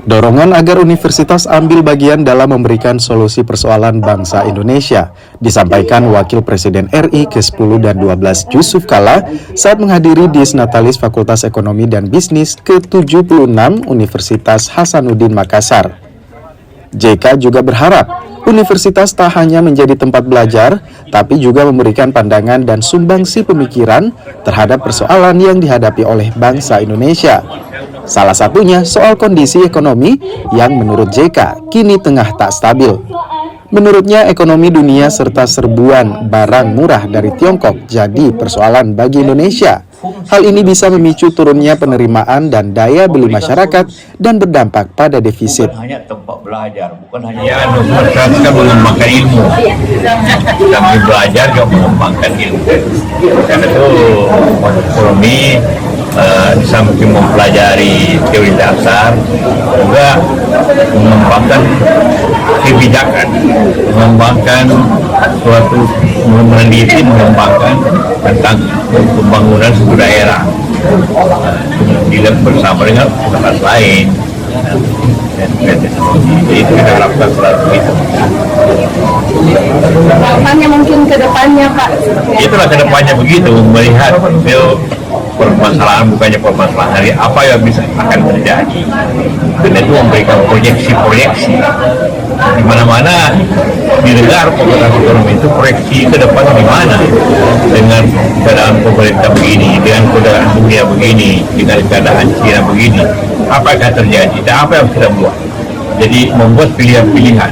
Dorongan agar universitas ambil bagian dalam memberikan solusi persoalan bangsa Indonesia disampaikan Wakil Presiden RI ke-10 dan 12 Yusuf Kala saat menghadiri Disnatalis Fakultas Ekonomi dan Bisnis ke-76 Universitas Hasanuddin Makassar. JK juga berharap universitas tak hanya menjadi tempat belajar, tapi juga memberikan pandangan dan sumbangsi pemikiran terhadap persoalan yang dihadapi oleh bangsa Indonesia. Salah satunya soal kondisi ekonomi yang menurut JK kini tengah tak stabil. Menurutnya ekonomi dunia serta serbuan barang murah dari Tiongkok jadi persoalan bagi Indonesia. Hal ini bisa memicu turunnya penerimaan dan daya beli masyarakat dan berdampak pada defisit. Bukan hanya tempat belajar, bukan hanya masyarakat mengembangkan ilmu, tapi belajar juga mengembangkan ilmu. Karena itu ekonomi samping mempelajari teori dasar juga mengembangkan kebijakan, mengembangkan suatu meneliti, mengembangkan tentang pembangunan suatu daerah dilakukan bersama dengan tempat lain dan teknologi. Jadi itu kita harapkan selalu itu. Harapannya mungkin ke depannya, Pak. Itulah ke depannya begitu, melihat permasalahan bukannya permasalahan hari apa yang bisa akan terjadi. Karena itu memberikan proyeksi-proyeksi. Di mana-mana didengar Fakultas Ekonomi itu proyeksi ke depan gimana dengan keadaan pemerintah begini, dengan keadaan dunia begini, dengan keadaan China begini, apa yang akan terjadi dan apa yang kita buat. Jadi membuat pilihan-pilihan.